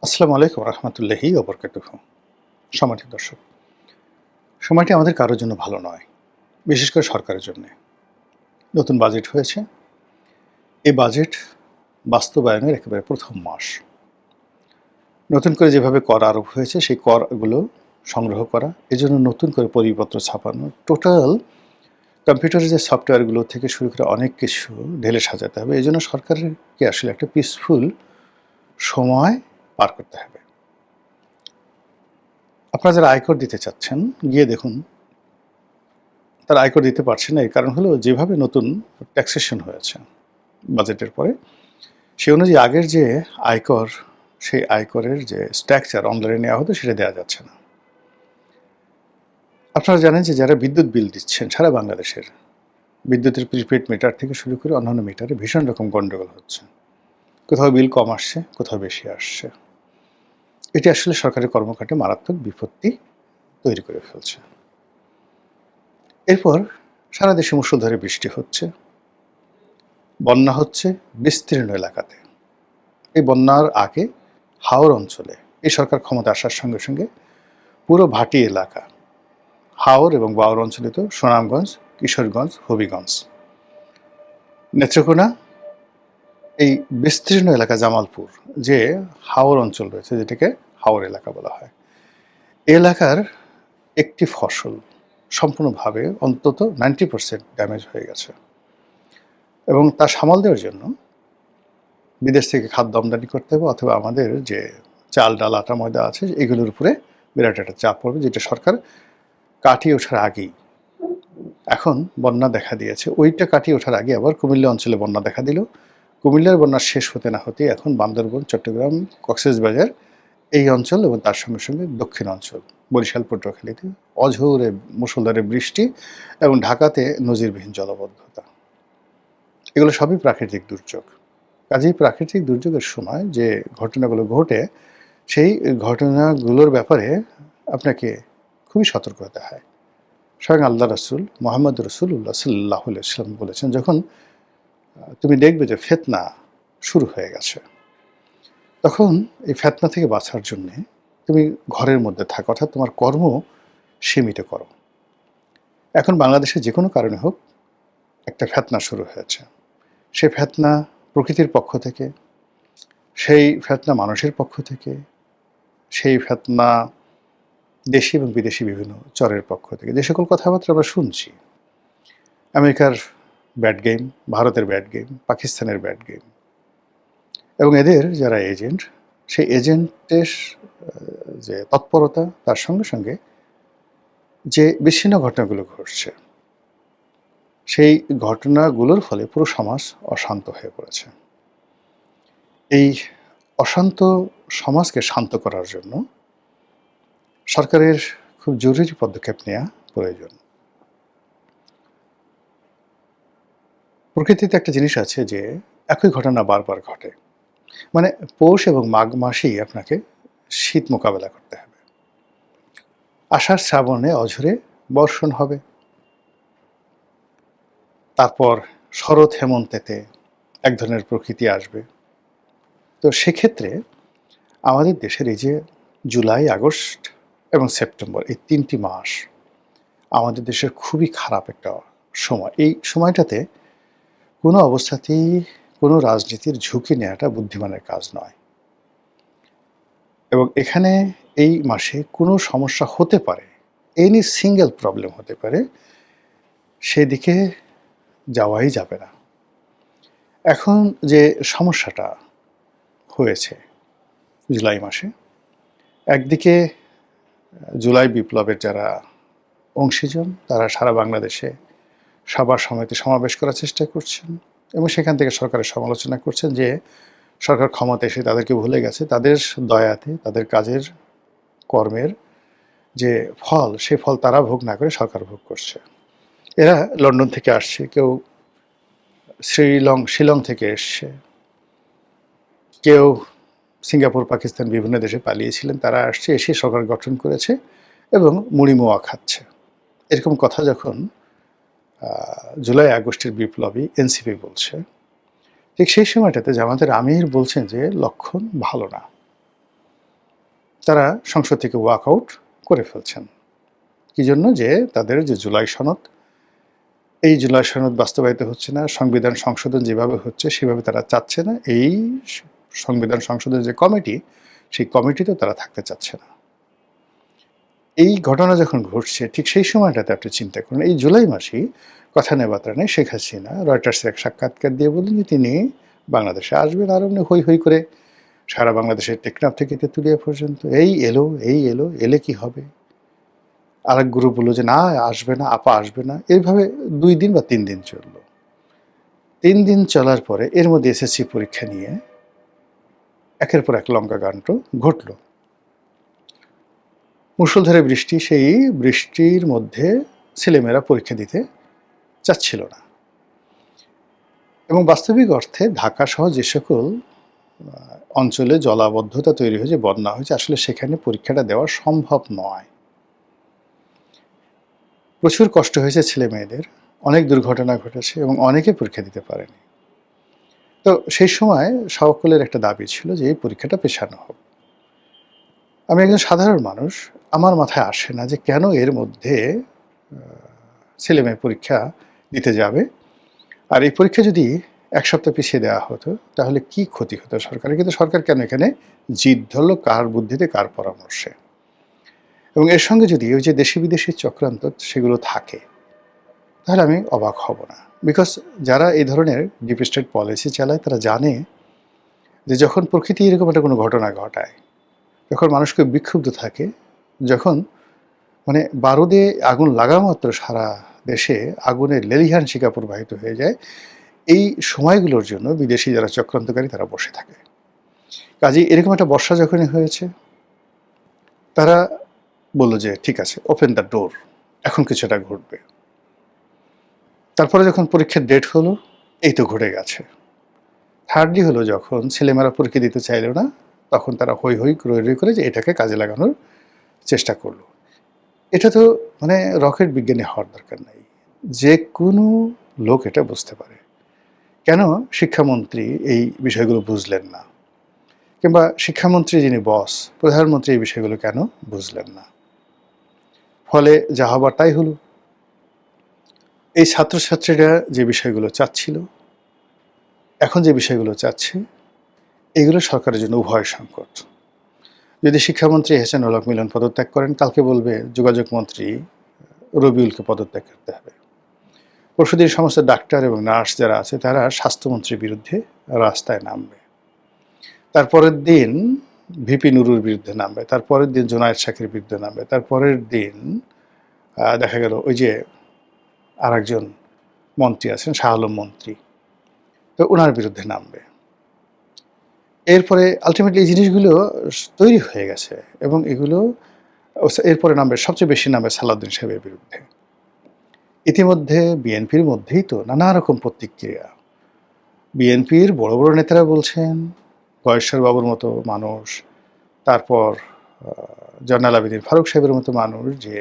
আসসালামু আলাইকুম রহমতুল্লাহি ওবরকাতুহু। সম্মানিত দর্শক, সময়টি আমাদের কারোর জন্য ভালো নয়, বিশেষ করে সরকারের জন্য। নতুন বাজেট হয়েছে। এই বাজেট বাস্তবায়নের একেবারে প্রথম মাস। নতুন করে যেভাবে কর আরোপ হয়েছে সেই করগুলো সংগ্রহ করা, এজন্য নতুন করে পরিপত্র ছাপানো, টোটাল কম্পিউটারের যে সফটওয়্যারগুলো থেকে শুরু করে অনেক কিছু ঢেলে সাজাতে হবে। এই জন্য সরকারকে আসলে একটা পিসফুল সময় পার করতে হবে। আপনারা যারা আয়কর দিতে চাচ্ছেন, গিয়ে দেখুন তারা আয়কর দিতে পারছে না। এর কারণ হলো যেভাবে নতুন ট্যাক্সেশন হয়েছে বাজেটের পরে, সে অনুযায়ী আগের যে আয়কর, সেই আয়করের যে স্ট্রাকচার অনলাইনে নেওয়া হতো সেটা দেওয়া যাচ্ছে না। আপনারা জানেন যে যারা বিদ্যুৎ বিল দিচ্ছেন সারা বাংলাদেশের, বিদ্যুতের প্রিপেড মিটার থেকে শুরু করে অন্যান্য মিটারে ভীষণ রকম গণ্ডগোল হচ্ছে। কোথাও বিল কম আসছে, কোথাও বেশি আসছে। এটি আসলে সরকারের কর্মকাণ্ডে মারাত্মক বিপত্তি তৈরি করে ফেলছে। এরপর সারা দেশে মুষলধারে বৃষ্টি হচ্ছে, বন্যা হচ্ছে বিস্তীর্ণ এলাকাতে। এই বন্যার আগে হাওর অঞ্চলে এই সরকার ক্ষমতা আসার সঙ্গে সঙ্গে পুরো ভাটি এলাকা, হাওর এবং বাওর অঞ্চলে তো সুনামগঞ্জ, কিশোরগঞ্জ, হবিগঞ্জ, নেত্রকোনা, এই বিস্তীর্ণ এলাকা জামালপুর যে হাওর অঞ্চল রয়েছে, যেটাকে হাওর এলাকা বলা হয়, এলাকার একটি ফসল সম্পূর্ণভাবে অন্তত 90% ড্যামেজ হয়ে গেছে। এবং তা সামাল দেওয়ার জন্য বিদেশ থেকে খাদ্য আমদানি করতে হবে, অথবা আমাদের যে চাল, ডাল, আটা, ময়দা আছে এগুলোর উপরে বিরাট একটা চাপ পড়বে, যেটা সরকার কাটিয়ে ওঠার আগেই। এখন বন্যা দেখা দিয়েছে, ওইটা কাটিয়ে ওঠার আগে আবার কুমিল্লা অঞ্চলে বন্যা দেখা দিল। কুমিল্লার বন্যা শেষ হতে না হতেই এখন বান্দরবন, চট্টগ্রাম, কক্সবাজার এই অঞ্চল এবং তার সঙ্গে সঙ্গে দক্ষিণ অঞ্চল বরিশাল, পটুয়াখালীতে অঝোরে মুষলধারে বৃষ্টি এবং ঢাকাতে নজিরবিহীন জলাবদ্ধতা। এগুলো সবই প্রাকৃতিক দুর্যোগ। কাজেই প্রাকৃতিক দুর্যোগের সময় যে ঘটনাগুলো ঘটে, সেই ঘটনাগুলোর ব্যাপারে আপনাকে খুবই সতর্ক হতে হয়। স্বয়ং আল্লাহ রাসূল মুহাম্মদ রাসূলুল্লাহ সাল্লাল্লাহু আলাইহি ওয়াসাল্লাম বলেছেন, যখন তুমি দেখবে যে ফিতনা শুরু হয়ে গেছে, তখন এই ফিতনা থেকে বাঁচার জন্যে তুমি ঘরের মধ্যে থাকো, অর্থাৎ তোমার কর্ম সীমিত করো। এখন বাংলাদেশে যে কোনো কারণে হোক একটা ফিতনা শুরু হয়েছে। সেই ফিতনা প্রকৃতির পক্ষ থেকে, সেই ফিতনা মানুষের পক্ষ থেকে, সেই ফিতনা দেশি এবং বিদেশি বিভিন্ন চরের পক্ষ থেকে। যে সকল কথাবার্তা আমরা শুনছি, আমেরিকার ব্যাড গেম, ভারতের ব্যাড গেম, পাকিস্তানের ব্যাড গেম, এবং এদের যারা এজেন্ট, সেই এজেন্টের যে তৎপরতা, তার সঙ্গে সঙ্গে যে বিচ্ছিন্ন ঘটনাগুলো ঘটছে, সেই ঘটনাগুলোর ফলে পুরো সমাজ অশান্ত হয়ে পড়েছে। এই অশান্ত সমাজকে শান্ত করার জন্য সরকারের খুব জরুরি পদক্ষেপ নেওয়া প্রয়োজন। প্রকৃতিতে একটা জিনিস আছে যে একই ঘটনা বারবার ঘটে। মানে পৌষ এবং মাঘ মাসেই আপনাকে শীত মোকাবেলা করতে হবে। আষাঢ় শ্রাবণে অঝোরে বর্ষণ হবে, তারপর শরৎ হেমন্তেতে এক ধরনের প্রকৃতি আসবে। তো সেক্ষেত্রে আমাদের দেশের এই যে জুলাই, আগস্ট এবং সেপ্টেম্বর, এই ৩টি মাস আমাদের দেশের খুবই খারাপ একটা সময়। এই সময়টাতে কোনো অবস্থাতেই কোনো রাজনীতির ঝুঁকি নেওয়াটা বুদ্ধিমানের কাজ নয়। এবং এখানে এই মাসে কোনো সমস্যা হতে পারে, এনি সিঙ্গেল প্রবলেম হতে পারে, সেদিকে যাওয়াই যাবে না। এখন যে সমস্যাটা হয়েছে জুলাই মাসে, একদিকে জুলাই বিপ্লবের যারা অংশীজন, তারা সারা বাংলাদেশে সভা সমিতি সমাবেশ করার চেষ্টা করছেন এবং সেখান থেকে সরকারের সমালোচনা করছেন যে সরকার ক্ষমতা এসে তাদেরকে ভুলে গেছে, তাদের দয়াতে, তাদের কাজের কর্মের যে ফল, সে ফল তারা ভোগ না করে সরকার ভোগ করছে। এরা লন্ডন থেকে আসছে, কেউ শিলং থেকে এসছে, কেউ সিঙ্গাপুর, পাকিস্তান বিভিন্ন দেশে পালিয়েছিলেন, তারা আসছে, এসে সরকার গঠন করেছে এবং মুড়ি মোয়া খাচ্ছে। এরকম কথা যখন জুলাই আগস্টের বিপ্লবী এনসিপি বলছে, ঠিক সেই সময়টাতে জামাতের আমির বলছেন যে লক্ষণ ভালো না। তারা সংসদ থেকে ওয়াক আউট করে ফেলছেন। কি জন্য? যে তাদের যে জুলাই সনদ, এই জুলাই সনদ বাস্তবায়িত হচ্ছে না। সংবিধান সংশোধন যেভাবে হচ্ছে সেভাবে তারা চাচ্ছে না। এই সংবিধান সংশোধনের যে কমিটি, সেই কমিটিতেও তারা থাকতে চাচ্ছে না। এই ঘটনা যখন ঘটছে ঠিক সেই সময়টাতে আপনি চিন্তা করুন, এই জুলাই মাসেই কথা নেই বার্তা নেই শেখ হাসিনা রয়টার্সের এক সাক্ষাৎকার দিয়ে বললেন যে তিনি বাংলাদেশে আসবেন, আর এমনি হৈ হৈ করে সারা বাংলাদেশের টেকনাফ থেকে তেঁতুলিয়া পর্যন্ত এই এলো, এলে কি হবে? আরেক গ্রুপ বললো যে না আসবে না, আপা আসবে না। এইভাবে 2 দিন বা 3 দিন চলল। 3 দিন চলার পরে এর মধ্যে এসএসসি পরীক্ষা নিয়ে একের পর এক লঙ্কাকাণ্ড ঘটল। মুষলধারে বৃষ্টি, সেই বৃষ্টির মধ্যে ছেলেমেয়েরা পরীক্ষা দিতে চাচ্ছিল না। এবং বাস্তবিক অর্থে ঢাকা সহ যে সকল অঞ্চলে জলাবদ্ধতা তৈরি হয়েছে, বন্যা হয়েছে, আসলে সেখানে পরীক্ষাটা দেওয়া সম্ভব নয়। প্রচুর কষ্ট হয়েছে ছেলে মেয়েদের, অনেক দুর্ঘটনা ঘটেছে এবং অনেকে পরীক্ষা দিতে পারেনি। তো সেই সময় সকলের একটা দাবি ছিল যে এই পরীক্ষাটা পেছানো হোক। আমি একজন সাধারণ মানুষ, আমার মাথায় আসে না যে কেন এর মধ্যে ছেলে মেয়ে পরীক্ষা দিতে যাবে, আর এই পরীক্ষা যদি 1 সপ্তাহ পিছিয়ে দেওয়া হতো তাহলে কি ক্ষতি হতো সরকারের। কিন্তু সরকার কেন এখানে জিদ ধরল, কার বুদ্ধিতে কার পরামর্শে। এবং এর সঙ্গে যদি ওই যে দেশি বিদেশি চক্রান্ত সেগুলো থাকে তাহলে আমি অবাক হব না। বিকজ যারা এই ধরনের ডিপ স্টেট পলিসি চালায় তারা জানে যে যখন প্রকৃতি এরকম একটা কোনো ঘটনা ঘটায়, যখন মানুষকে বিক্ষুব্ধ থাকে, যখন মানে বারুদে আগুন লাগা মাত্র সারা দেশে আগুনের লেলিহান শিখা প্রবাহিত হয়ে যায়, এই সময়গুলোর জন্য বিদেশি যারা চক্রান্তকারী তারা বসে থাকে। কাজেই এরকম একটা বর্ষা যখনই হয়েছে তারা বলল যে ঠিক আছে, ওপেন দ্য ডোর, এখন কিছুটা ঘটবে। তারপরে যখন পরীক্ষার ডেট হলো, এই তো ঘটে গেছে। থার্ডলি হলো যখন ছেলেমেয়েরা পরীক্ষা দিতে চাইল না, তখন তারা হৈ হৈ রই রই করে যে এটাকে কাজে লাগানোর চেষ্টা করলো। এটা তো মানে রকেট বিজ্ঞানী হওয়ার দরকার নাই, যে কোনো লোক এটা বুঝতে পারে। কেন শিক্ষামন্ত্রী এই বিষয়গুলো বুঝলেন না, কিংবা শিক্ষামন্ত্রী যিনি বস, প্রধানমন্ত্রী এই বিষয়গুলো কেন বুঝলেন না? ফলে যা হবার তাই হলো। এই ছাত্রছাত্রীরা যে বিষয়গুলো চাচ্ছিল, এখন যে বিষয়গুলো চাচ্ছে, এগুলো সরকারের জন্য উভয় সংকট। যদি শিক্ষামন্ত্রী এহসানুল হক মিলন পদত্যাগ করেন, কালকে বলবে যোগাযোগ মন্ত্রী রবিউলকে পদত্যাগ করতে হবে। পরশুদিন সমস্ত ডাক্তার এবং নার্স যারা আছে তারা স্বাস্থ্যমন্ত্রীর বিরুদ্ধে রাস্তায় নামবে। তারপরের দিন ভিপি নুরুর বিরুদ্ধে নামবে, তারপরের দিন জোনায়েদ শাকের বিরুদ্ধে নামবে, তারপরের দিন দেখা গেল ওই যে আর একজন মন্ত্রী আছেন শাহ আলম মন্ত্রী, তো ওনার বিরুদ্ধে নামবে। এরপরে আলটিমেটলি এই জিনিসগুলো তৈরি হয়ে গেছে এবং এগুলো এরপরে নামবে, সবচেয়ে বেশি নামবে সালাউদ্দিন সাহেবের বিরুদ্ধে। ইতিমধ্যে বিএনপির মধ্যেই তো নানা রকম প্রতিক্রিয়া। বিএনপির বড় বড় নেতারা বলছেন, গয়েশ্বর বাবুর মতো মানুষ, তারপর জয়নাল আবেদীন ফারুক সাহেবের মতো মানুষ, যে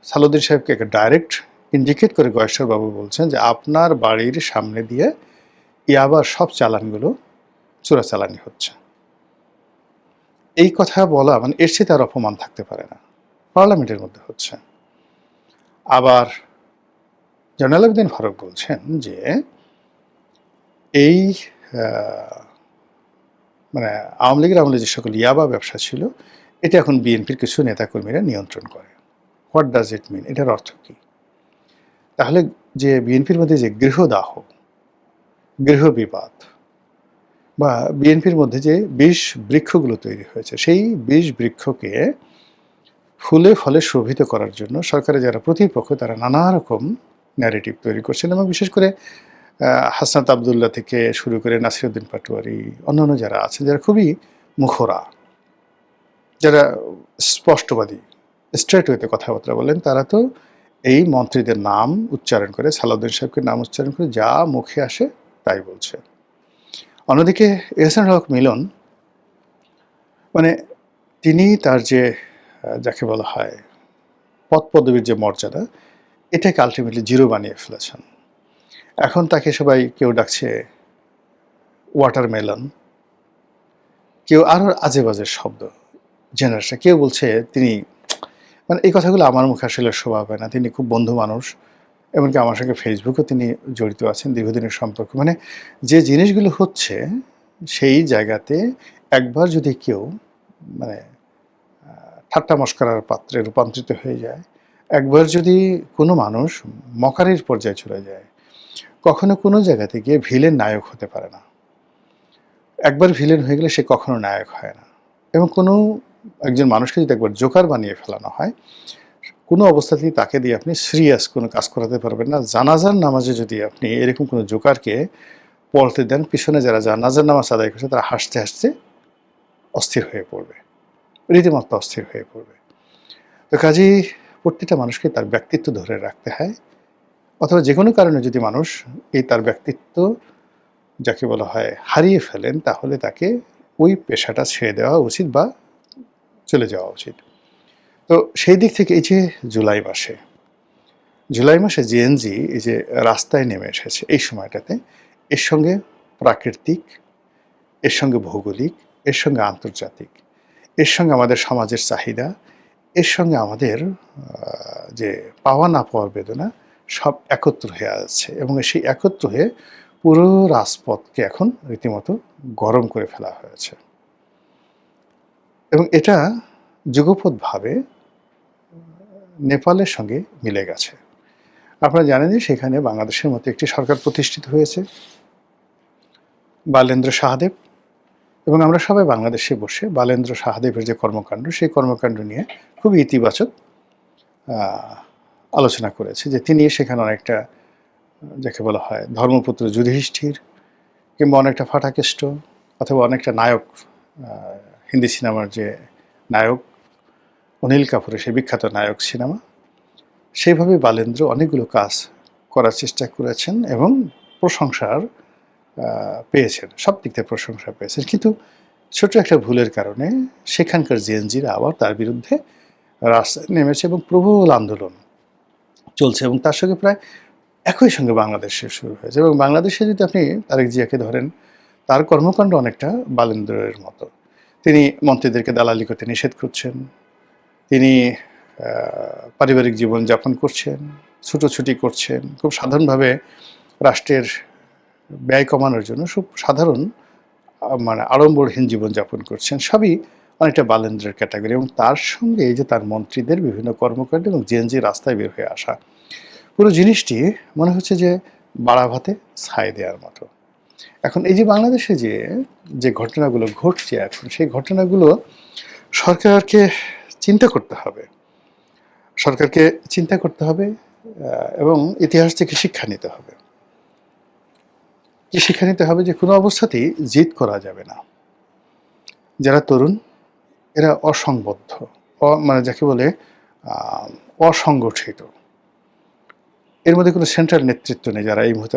সালাউদ্দিন সাহেবকে ডাইরেক্ট ইন্ডিকেট করে গয়েশ্বর বাবু বলছেন যে আপনার বাড়ির সামনে দিয়ে ইয়াবার সব চালানগুলো চোরাচালানি হচ্ছে। এই কথা বলা মানে এর চেয়ে তার অপমান থাকতে পারে না, পার্লামেন্টের মধ্যে হচ্ছে। আবার জয়নাল আবেদীন ফারুক বলছেন যে এই মানে আওয়ামী লীগের আমলে যে সকল ইয়াবা ব্যবসা ছিল, এটা এখন বিএনপির কিছু নেতাকর্মীরা নিয়ন্ত্রণ করে। হোয়াট ডাজ ইট মিন? এটার অর্থ কী? তাহলে যে বিএনপির মধ্যে যে গৃহদাহ, গৃহ বিবাদ, বা বিএনপির মধ্যে যে বিষ বৃক্ষগুলো তৈরি হয়েছে, সেই বিষ বৃক্ষকে ফুলে ফলে শোভিত করার জন্য সরকারের যারা প্রতিপক্ষ তারা নানা রকম ন্যারেটিভ তৈরি করছেন। এবং বিশেষ করে হাসনাত আবদুল্লাহ থেকে শুরু করে নাসিরউদ্দিন পাটোয়ারি, অন্যান্য যারা আছেন যারা খুবই মুখরা, যারা স্পষ্টবাদী, স্ট্রেট ওয়েতে কথাবার্তা বলেন, তারা তো এই মন্ত্রীদের নাম উচ্চারণ করে, সালাউদ্দিন সাহেবকে নাম উচ্চারণ করে যা মুখে আসে তাই বলছে। অন্যদিকে এহসানুল হক মিলন, মানে তিনি তার যে যাকে বলা হয় পদ পদবীর যে মর্যাদা, এটাকে আলটিমেটলি জিরো বানিয়ে ফেলেছেন। এখন তাকে সবাই কেউ ডাকছে ওয়াটারমেলন, কেউ আরও আজে-বাজে শব্দ জেনে আসছে। কেউ বলছে তিনি মানে এই কথাগুলো আমার মুখে আসলে শোভা পায় না। তিনি খুব বন্ধু মানুষ। এমনকি আমার সঙ্গে ফেসবুকেও তিনি জড়িত আছেন দীর্ঘদিনের সম্পর্ক। মানে যে জিনিসগুলো হচ্ছে সেই জায়গাতে একবার যদি কেউ মানে ঠাট্টা মশকরার পাত্রে রূপান্তরিত হয়ে যায়, একবার যদি কোনো মানুষ মকারির পর্যায়ে চলে যায়, কখনো কোনো জায়গাতে গিয়ে ভিলেন নায়ক হতে পারে না। একবার ভিলেন হয়ে গেলে সে কখনো নায়ক হয় না। এবং কোনো একজন মানুষকে যদি একবার জোকার বানিয়ে ফেলানো হয়, কোনো অবস্থাতেই তাকে দিয়ে আপনি সিরিয়াস কোনো কাজ করাতে পারবেন না। জানাজার নামাজে যদি আপনি এরকম কোনো জোকারকে পড়তে দেন, পিছনে যারা জানাজার নামাজ আদায় করছে তারা হাসতে, হাসতে অস্থির হয়ে পড়বে। রীতিমতো অস্থির হয়ে পড়বে। তো কাজেই প্রত্যেকটা মানুষকে তার ব্যক্তিত্ব ধরে রাখতে হয়। অথবা যেকোনো কারণে যদি মানুষ এই তার ব্যক্তিত্ব যাকে বলা হয় হারিয়ে ফেলেন, তাহলে তাকে ওই পেশাটা ছেড়ে দেওয়া উচিত বা চলে যাওয়া উচিত। তো সেই দিক থেকে এই যে জুলাই মাসে জেএনজি এই যে রাস্তায় নেমে এসেছে এই সময়টাতে, এর সঙ্গে প্রাকৃতিক, এর সঙ্গে ভৌগোলিক, এর সঙ্গে আন্তর্জাতিক, এর সঙ্গে আমাদের সমাজের চাহিদা, এর সঙ্গে আমাদের যে পাওয়া না পাওয়ার বেদনা সব একত্র হয়ে আছে এবং সেই একত্র হয়ে পুরো রাজপথকে এখন রীতিমতো গরম করে ফেলা হয়েছে এবং এটা যুগপৎভাবে নেপালের সঙ্গে মিলে গেছে। আপনারা জানেন যে সেখানে বাংলাদেশের মতো একটি সরকার প্রতিষ্ঠিত হয়েছে, বালেন্দ্র শাহদেব, এবং আমরা সবাই বাংলাদেশে বসে বালেন্দ্র শাহদেবের যে কর্মকাণ্ড সেই কর্মকাণ্ড নিয়ে খুব ইতিবাচক আলোচনা করেছে যে তিনি সেখানে অনেকটা যাকে বলা হয় ধর্মপুত্র যুধিষ্ঠির কিংবা অনেকটা ফাটাকেষ্ট অথবা অনেকটা নায়ক, হিন্দি সিনেমার যে নায়ক অনিল কাপুরের সেই বিখ্যাত নায়ক সিনেমা, সেইভাবে বালেন্দ্র অনেকগুলো কাজ করার চেষ্টা করেছেন এবং প্রশংসার পেয়েছেন, সব দিক থেকে প্রশংসা পেয়েছেন। কিন্তু ছোট একটা ভুলের কারণে সেখানকার জেএনজিরা আবার তার বিরুদ্ধে রাস্তায় নেমেছে এবং প্রবল আন্দোলন চলছে এবং তার সঙ্গে প্রায় একই সঙ্গে বাংলাদেশে শুরু হয়েছে। এবং বাংলাদেশে যদি আপনি তারেক জিয়াকে ধরেন, তার কর্মকাণ্ড অনেকটা বালেন্দ্রের মতো। তিনি মন্ত্রীদেরকে দালালি করতে নিষেধ করছেন, তিনি পারিবারিক জীবন যাপন করছেন, ছুটোছুটি করছেন, খুব সাধারণভাবে রাষ্ট্রের ব্যয় কমানোর জন্য খুব সাধারণ মানে আড়ম্বরহীন জীবনযাপন করছেন। সবই অনেকটা বালেন্দ্রের ক্যাটাগরি এবং তার সঙ্গে এই যে তার মন্ত্রীদের বিভিন্ন কর্মকাণ্ড এবং জেএনজি রাস্তায় বের হয়ে আসা, পুরো জিনিসটি মনে হচ্ছে যে বাড়া ভাতে ছাই দেওয়ার মতো। এখন এই যে বাংলাদেশে যে ঘটনাগুলো ঘটছে এখন, সেই ঘটনাগুলো সরকারকে চিন্তা করতে হবে, সরকারকে চিন্তা করতে হবে এবং ইতিহাস থেকে শিক্ষা নিতে হবে। কি শিক্ষা নিতে হবে? যে কোনো অবস্থাতেই জিদ করা যাবে না। যারা তরুণ এরা অসংবদ্ধ, মানে যাকে বলে অসংগঠিত, এর মধ্যে কোনো সেন্ট্রাল নেতৃত্ব নেই যারা এই মুহূর্তে